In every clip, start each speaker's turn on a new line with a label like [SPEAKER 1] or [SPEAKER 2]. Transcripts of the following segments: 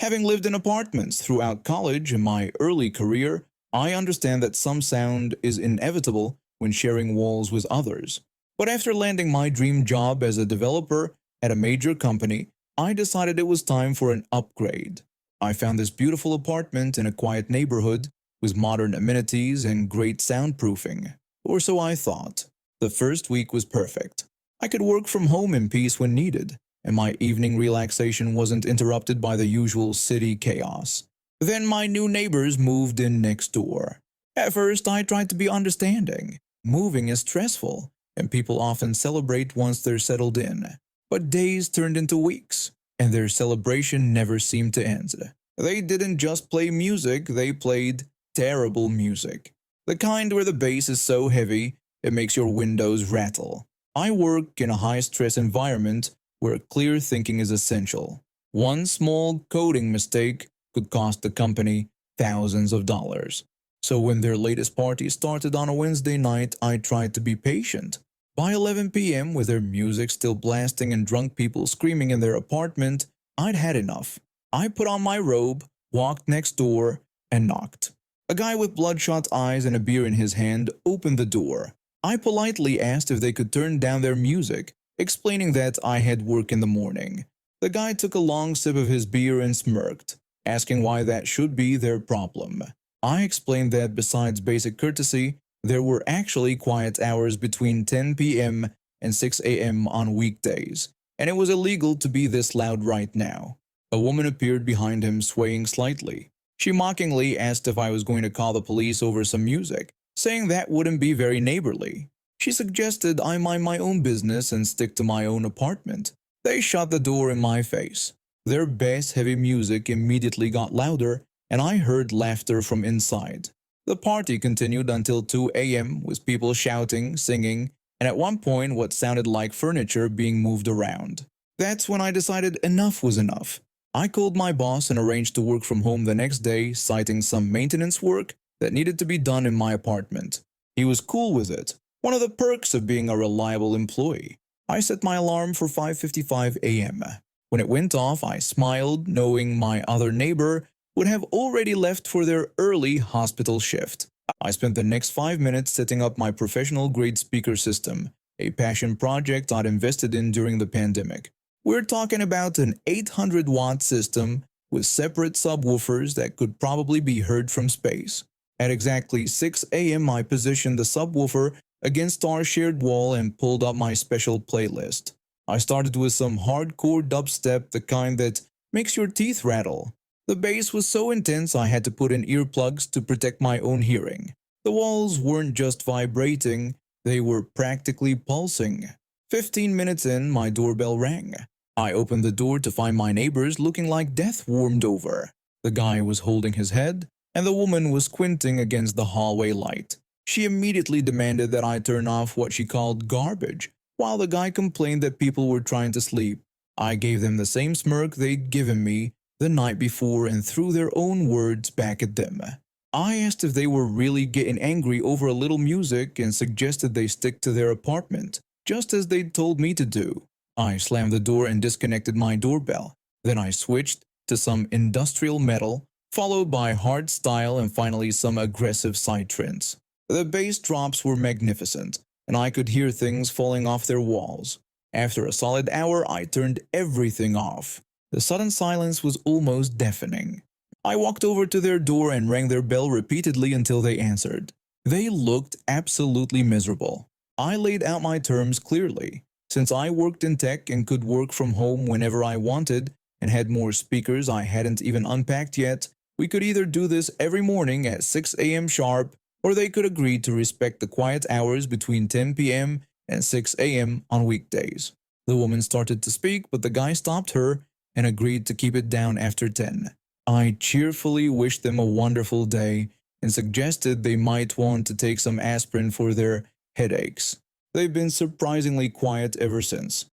[SPEAKER 1] Having lived in apartments throughout college and my early career, I understand that some sound is inevitable when sharing walls with others. But after landing my dream job as a developer at a major company, I decided it was time for an upgrade. I found this beautiful apartment in a quiet neighborhood with modern amenities and great soundproofing. Or so I thought. The first week was perfect. I could work from home in peace when needed, and my evening relaxation wasn't interrupted by the usual city chaos. Then my new neighbors moved in next door. At first, I tried to be understanding. Moving is stressful, and people often celebrate once they're settled in. But days turned into weeks, and their celebration never seemed to end. They didn't just play music, they played terrible music. The kind where the bass is so heavy it makes your windows rattle. I work in a high-stress environment where clear thinking is essential. One small coding mistake could cost the company thousands of dollars. So when their latest party started on a Wednesday night, I tried to be patient. By 11 p.m., with their music still blasting and drunk people screaming in their apartment, I'd had enough. I put on my robe, walked next door, and knocked. A guy with bloodshot eyes and a beer in his hand opened the door. I politely asked if they could turn down their music, explaining that I had work in the morning. The guy took a long sip of his beer and smirked, asking why that should be their problem. I explained that besides basic courtesy, there were actually quiet hours between 10 p.m. and 6 a.m. on weekdays, and it was illegal to be this loud right now. A woman appeared behind him, swaying slightly. She mockingly asked if I was going to call the police over some music, saying that wouldn't be very neighborly. She suggested I mind my own business and stick to my own apartment. They shut the door in my face. Their bass-heavy music immediately got louder, and I heard laughter from inside. The party continued until 2 a.m. with people shouting, singing, and at one point what sounded like furniture being moved around. That's when I decided enough was enough. I called my boss and arranged to work from home the next day, citing some maintenance work that needed to be done in my apartment. He was cool with it. One of the perks of being a reliable employee. I set my alarm for 5:55 a.m. When it went off, I smiled, knowing my other neighbor would have already left for their early hospital shift. I spent the next 5 minutes setting up my professional-grade speaker system, a passion project I'd invested in during the pandemic. We're talking about an 800-watt system with separate subwoofers that could probably be heard from space. At exactly 6 a.m. I positioned the subwoofer against our shared wall and pulled up my special playlist. I started with some hardcore dubstep, the kind that makes your teeth rattle. The bass was so intense I had to put in earplugs to protect my own hearing. The walls weren't just vibrating, they were practically pulsing. 15 minutes in, my doorbell rang. I opened the door to find my neighbors looking like death warmed over. The guy was holding his head, and the woman was squinting against the hallway light. She immediately demanded that I turn off what she called garbage, while the guy complained that people were trying to sleep. I gave them the same smirk they'd given me the night before and threw their own words back at them. I asked if they were really getting angry over a little music and suggested they stick to their apartment, just as they'd told me to do. I slammed the door and disconnected my doorbell. Then I switched to some industrial metal, followed by hardstyle and finally some aggressive psytrance. The bass drops were magnificent, and I could hear things falling off their walls. After a solid hour, I turned everything off. The sudden silence was almost deafening. I walked over to their door and rang their bell repeatedly until they answered. They looked absolutely miserable. I laid out my terms clearly. Since I worked in tech and could work from home whenever I wanted and had more speakers I hadn't even unpacked yet, we could either do this every morning at 6 a.m. sharp, or they could agree to respect the quiet hours between 10 p.m. and 6 a.m. on weekdays. The woman started to speak, but the guy stopped her and agreed to keep it down after 10. I cheerfully wished them a wonderful day and suggested they might want to take some aspirin for their headaches. They've been surprisingly quiet ever since.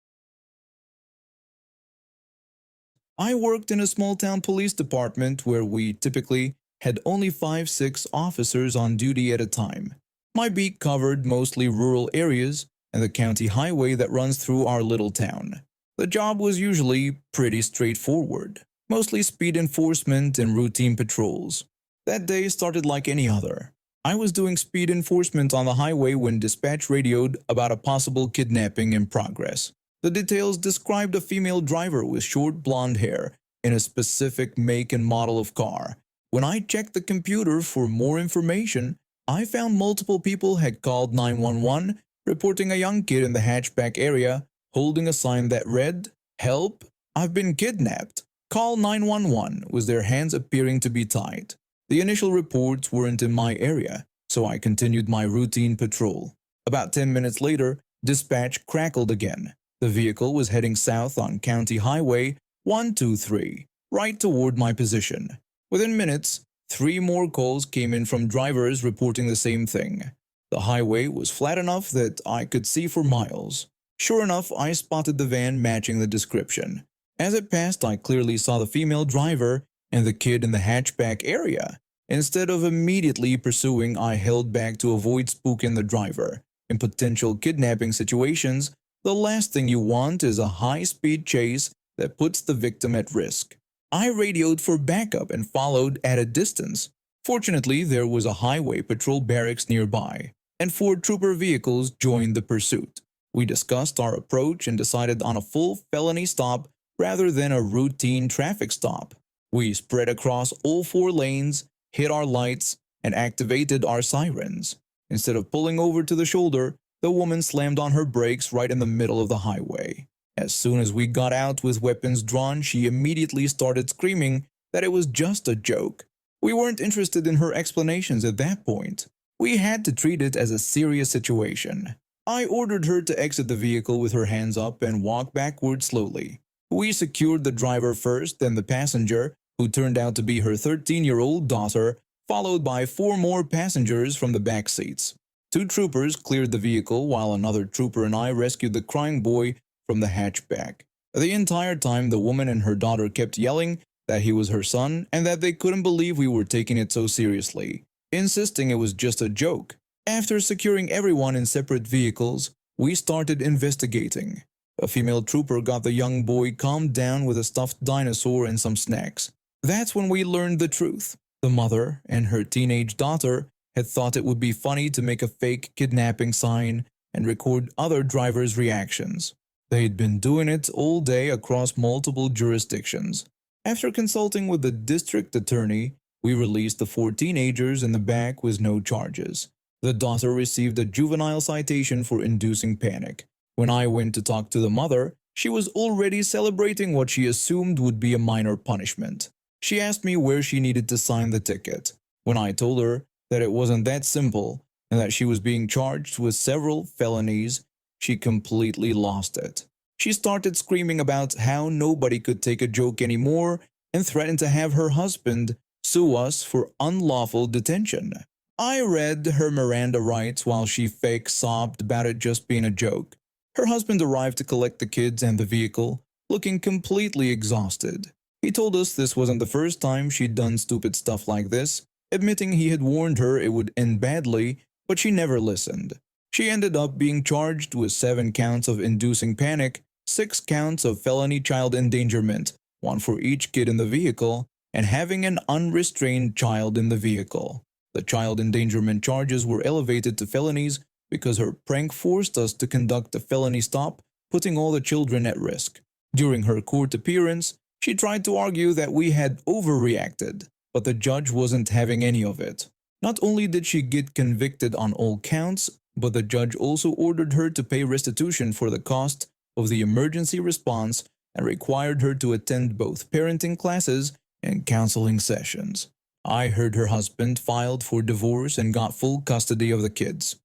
[SPEAKER 1] I worked in a small-town police department where we typically had only 5-6 officers on duty at a time. My beat covered mostly rural areas and the county highway that runs through our little town. The job was usually pretty straightforward. mostly speed enforcement and routine patrols. That day started like any other. I was doing speed enforcement on the highway when dispatch radioed about a possible kidnapping in progress. The details described a female driver with short blonde hair in a specific make and model of car. When I checked the computer for more information, I found multiple people had called 911 reporting a young kid in the hatchback area holding a sign that read, "Help, I've been kidnapped. Call 911," with their hands appearing to be tied. The initial reports weren't in my area, so I continued my routine patrol. About 10 minutes later, dispatch crackled again. The vehicle was heading south on County Highway 123, right toward my position. Within minutes, 3 more calls came in from drivers reporting the same thing. The highway was flat enough that I could see for miles. Sure enough, I spotted the van matching the description. As it passed, I clearly saw the female driver and the kid in the hatchback area. Instead of immediately pursuing, I held back to avoid spooking the driver. In potential kidnapping situations, the last thing you want is a high-speed chase that puts the victim at risk. I radioed for backup and followed at a distance. Fortunately, there was a highway patrol barracks nearby, and 4 trooper vehicles joined the pursuit. We discussed our approach and decided on a full felony stop rather than a routine traffic stop. We spread across all 4 lanes, hit our lights, and activated our sirens. Instead of pulling over to the shoulder, the woman slammed on her brakes right in the middle of the highway. As soon as we got out with weapons drawn, she immediately started screaming that it was just a joke. We weren't interested in her explanations at that point. We had to treat it as a serious situation. I ordered her to exit the vehicle with her hands up and walk backward slowly. We secured the driver first, then the passenger, who turned out to be her 13-year-old daughter, followed by 4 more passengers from the back seats. 2 troopers cleared the vehicle while another trooper and I rescued the crying boy from the hatchback. The entire time, the woman and her daughter kept yelling that he was her son and that they couldn't believe we were taking it so seriously, insisting it was just a joke. After securing everyone in separate vehicles, we started investigating. A female trooper got the young boy calmed down with a stuffed dinosaur and some snacks. That's when we learned the truth. The mother and her teenage daughter had thought it would be funny to make a fake kidnapping sign and record other drivers' reactions. They'd been doing it all day across multiple jurisdictions. After consulting with the district attorney, we released the 4 teenagers in the back with no charges. The daughter received a juvenile citation for inducing panic. When I went to talk to the mother, she was already celebrating what she assumed would be a minor punishment. She asked me where she needed to sign the ticket. When I told her that it wasn't that simple and that she was being charged with several felonies, she completely lost it. She started screaming about how nobody could take a joke anymore and threatened to have her husband sue us for unlawful detention. I read her Miranda rights while she fake sobbed about it just being a joke. Her husband arrived to collect the kids and the vehicle, looking completely exhausted. He told us this wasn't the first time she'd done stupid stuff like this, admitting he had warned her it would end badly, but she never listened. She ended up being charged with 7 counts of inducing panic, 6 counts of felony child endangerment, 1 for each kid in the vehicle, and having an unrestrained child in the vehicle. The child endangerment charges were elevated to felonies because her prank forced us to conduct a felony stop, putting all the children at risk. During her court appearance, she tried to argue that we had overreacted, but the judge wasn't having any of it. Not only did she get convicted on all counts, but the judge also ordered her to pay restitution for the cost of the emergency response and required her to attend both parenting classes and counseling sessions. I heard her husband filed for divorce and got full custody of the kids.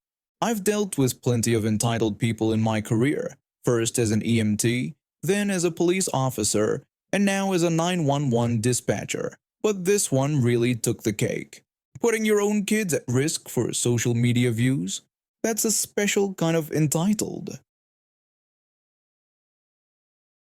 [SPEAKER 1] I've dealt with plenty of entitled people in my career, first as an EMT, then as a police officer, and now as a 911 dispatcher. But this one really took the cake. Putting your own kids at risk for social media views? That's a special kind of entitled.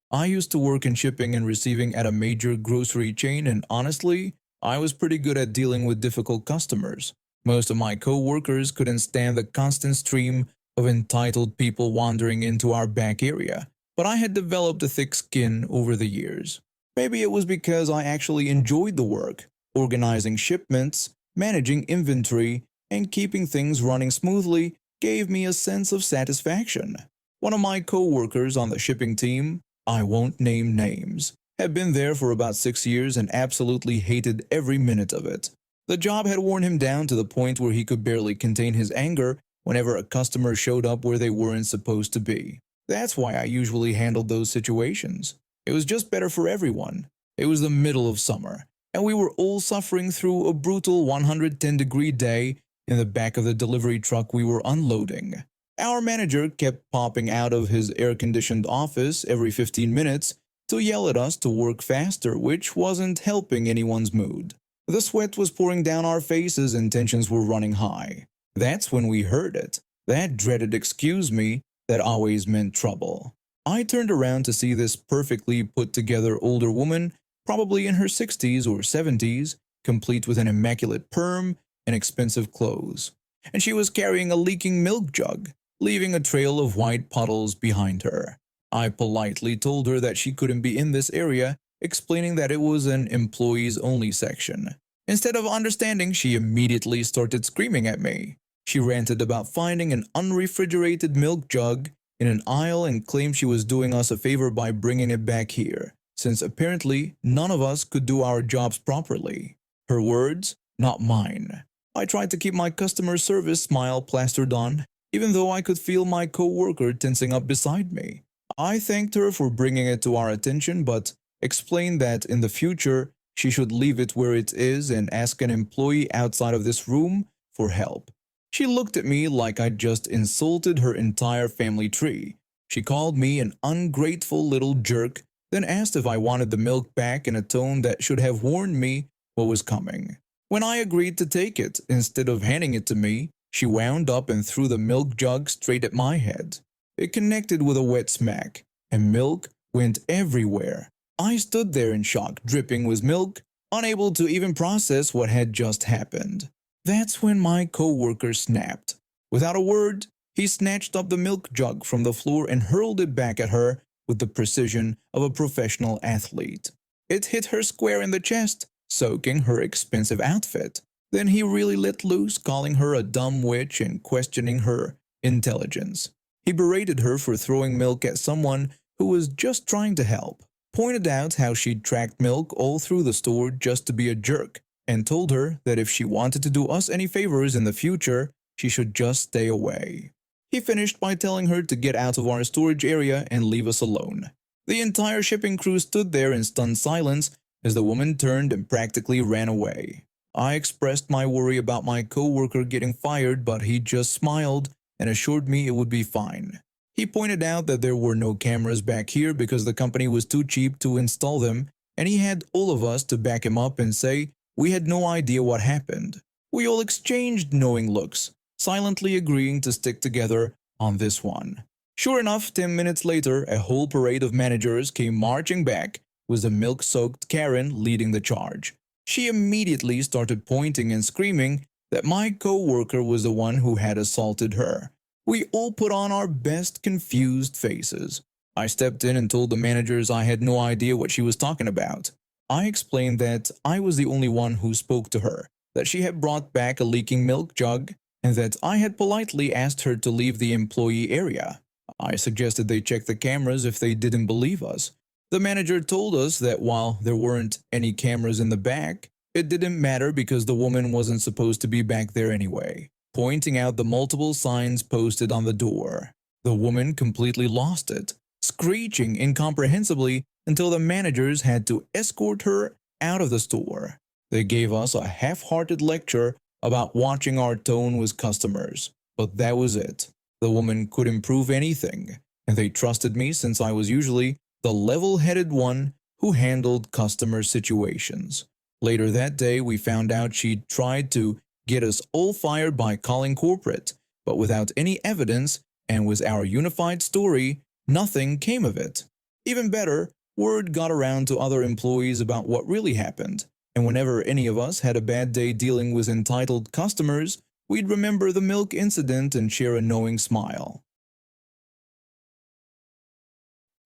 [SPEAKER 1] I used to work in shipping and receiving at a major grocery chain, and honestly, I was pretty good at dealing with difficult customers. Most of my co-workers couldn't stand the constant stream of entitled people wandering into our back area, but I had developed a thick skin over the years. Maybe it was because I actually enjoyed the work, organizing shipments, managing inventory, and keeping things running smoothly gave me a sense of satisfaction. One of my co-workers on the shipping team, I won't name names, had been there for about 6 years and absolutely hated every minute of it. The job had worn him down to the point where he could barely contain his anger whenever a customer showed up where they weren't supposed to be. That's why I usually handled those situations. It was just better for everyone. It was the middle of summer, and we were all suffering through a brutal 110-degree day in the back of the delivery truck we were unloading. Our manager kept popping out of his air-conditioned office every 15 minutes to yell at us to work faster, which wasn't helping anyone's mood. The sweat was pouring down our faces and tensions were running high. That's when we heard it. That dreaded "excuse me" that always meant trouble. I turned around to see this perfectly put together older woman, probably in her 60s or 70s, complete with an immaculate perm and expensive clothes. And she was carrying a leaking milk jug, leaving a trail of white puddles behind her. I politely told her that she couldn't be in this area, explaining that it was an employees-only section. Instead of understanding, she immediately started screaming at me. She ranted about finding an unrefrigerated milk jug in an aisle and claimed she was doing us a favor by bringing it back here, since apparently none of us could do our jobs properly. Her words, not mine. I tried to keep my customer service smile plastered on, even though I could feel my co-worker tensing up beside me. I thanked her for bringing it to our attention, but explained that in the future she should leave it where it is and ask an employee outside of this room for help. She looked at me like I'd just insulted her entire family tree. She called me an ungrateful little jerk, then asked if I wanted the milk back in a tone that should have warned me what was coming. When I agreed to take it, instead of handing it to me, she wound up and threw the milk jug straight at my head. It connected with a wet smack, and milk went everywhere. I stood there in shock, dripping with milk, unable to even process what had just happened. That's when my co-worker snapped. Without a word, he snatched up the milk jug from the floor and hurled it back at her with the precision of a professional athlete. It hit her square in the chest, soaking her expensive outfit. Then he really let loose, calling her a dumb witch and questioning her intelligence. He berated her for throwing milk at someone who was just trying to help, pointed out how she'd tracked milk all through the store just to be a jerk, and told her that if she wanted to do us any favors in the future, she should just stay away. He finished by telling her to get out of our storage area and leave us alone. The entire shipping crew stood there in stunned silence as the woman turned and practically ran away. I expressed my worry about my co-worker getting fired, but he just smiled and assured me it would be fine. He pointed out that there were no cameras back here because the company was too cheap to install them, and he had all of us to back him up and say we had no idea what happened. We all exchanged knowing looks, silently agreeing to stick together on this one. Sure enough, 10 minutes later, a whole parade of managers came marching back, with the milk-soaked Karen leading the charge. She immediately started pointing and screaming that my co-worker was the one who had assaulted her. We all put on our best confused faces. I stepped in and told the managers I had no idea what she was talking about. I explained that I was the only one who spoke to her, that she had brought back a leaking milk jug, and that I had politely asked her to leave the employee area. I suggested they check the cameras if they didn't believe us. The manager told us that while there weren't any cameras in the back, it didn't matter because the woman wasn't supposed to be back there anyway, pointing out the multiple signs posted on the door. The woman completely lost it, screeching incomprehensibly until the managers had to escort her out of the store. They gave us a half-hearted lecture about watching our tone with customers, but that was it. The woman couldn't prove anything, and they trusted me since I was usually the level-headed one who handled customer situations. Later that day, we found out she'd tried to get us all fired by calling corporate, but without any evidence, and with our unified story, nothing came of it. Even better, word got around to other employees about what really happened, and whenever any of us had a bad day dealing with entitled customers, we'd remember the milk incident and share a knowing smile.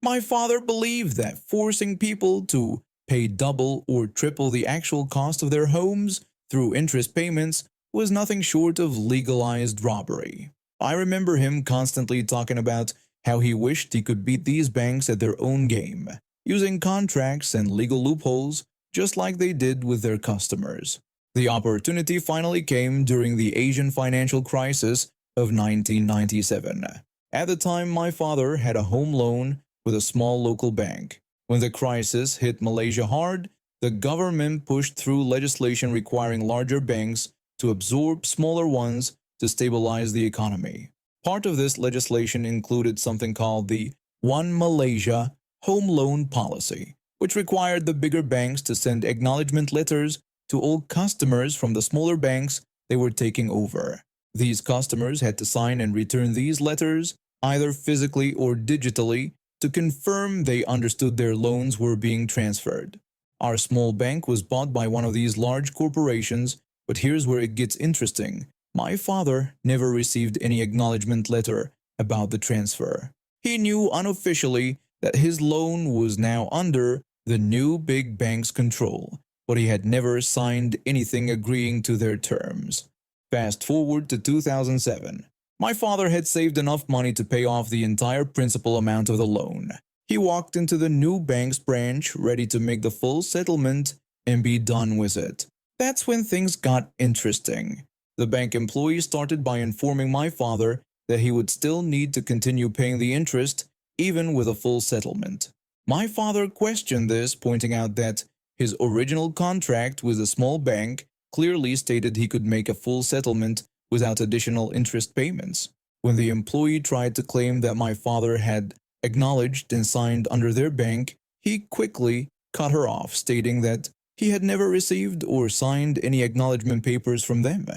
[SPEAKER 1] My father believed that forcing people to pay double or triple the actual cost of their homes through interest payments was nothing short of legalized robbery. I remember him constantly talking about how he wished he could beat these banks at their own game, using contracts and legal loopholes just like they did with their customers. The opportunity finally came during the Asian financial crisis of 1997. At the time, my father had a home loan with a small local bank. When the crisis hit Malaysia hard, the government pushed through legislation requiring larger banks to absorb smaller ones to stabilize the economy. Part of this legislation included something called the One Malaysia Home Loan Policy, which required the bigger banks to send acknowledgement letters to all customers from the smaller banks they were taking over. These customers had to sign and return these letters, either physically or digitally, to confirm they understood their loans were being transferred. Our small bank was bought by one of these large corporations, but here's where it gets interesting. My father never received any acknowledgement letter about the transfer. He knew unofficially that his loan was now under the new big bank's control, but he had never signed anything agreeing to their terms. Fast forward to 2007. My father had saved enough money to pay off the entire principal amount of the loan. He walked into the new bank's branch ready to make the full settlement and be done with it. That's when things got interesting. The bank employee started by informing my father that he would still need to continue paying the interest even with a full settlement. My father questioned this, pointing out that his original contract with the small bank clearly stated he could make a full settlement without additional interest payments. When the employee tried to claim that my father had acknowledged and signed under their bank, he quickly cut her off, stating that he had never received or signed any acknowledgement papers from them.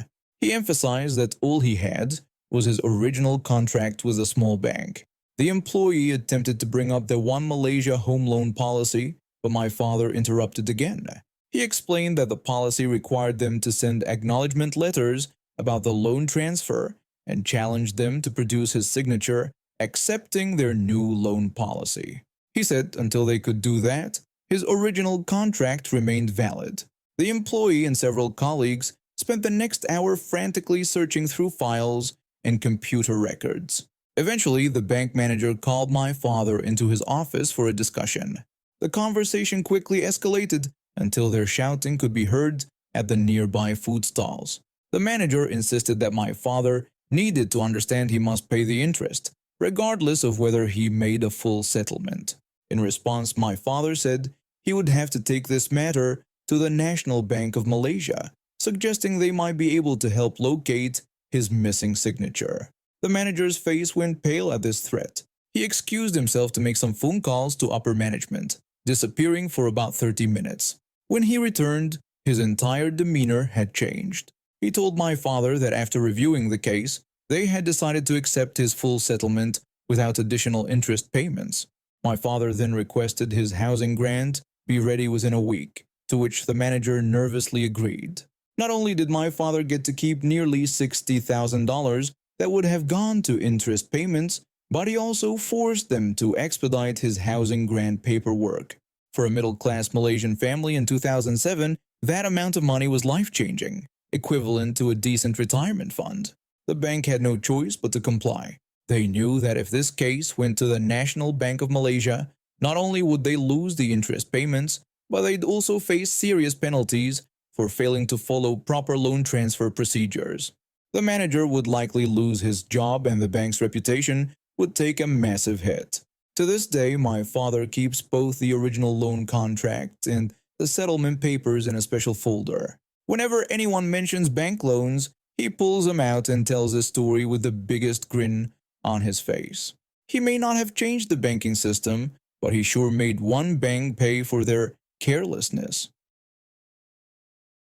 [SPEAKER 1] He emphasized that all he had was his original contract with the small bank. The employee attempted to bring up the One Malaysia Home Loan Policy, but my father interrupted again. He explained that the policy required them to send acknowledgement letters about the loan transfer and challenged them to produce his signature accepting their new loan policy. He said until they could do that, his original contract remained valid. The employee and several colleagues spent the next hour frantically searching through files and computer records. Eventually, the bank manager called my father into his office for a discussion. The conversation quickly escalated until their shouting could be heard at the nearby food stalls. The manager insisted that my father needed to understand he must pay the interest, regardless of whether he made a full settlement. In response, my father said he would have to take this matter to the National Bank of Malaysia, suggesting they might be able to help locate his missing signature. The manager's face went pale at this threat. He excused himself to make some phone calls to upper management, disappearing for about 30 minutes. When he returned, his entire demeanor had changed. He told my father that after reviewing the case, they had decided to accept his full settlement without additional interest payments. My father then requested his housing grant be ready within a week, to which the manager nervously agreed. Not only did my father get to keep nearly $60,000 that would have gone to interest payments, but he also forced them to expedite his housing grant paperwork. For a middle-class Malaysian family in 2007, that amount of money was life-changing, equivalent to a decent retirement fund. The bank had no choice but to comply. They knew that if this case went to the National Bank of Malaysia, not only would they lose the interest payments, but they'd also face serious penalties for failing to follow proper loan transfer procedures. The manager would likely lose his job and the bank's reputation would take a massive hit. To this day, my father keeps both the original loan contract and the settlement papers in a special folder. Whenever anyone mentions bank loans, he pulls them out and tells his story with the biggest grin on his face. He may not have changed the banking system, but he sure made one bank pay for their carelessness.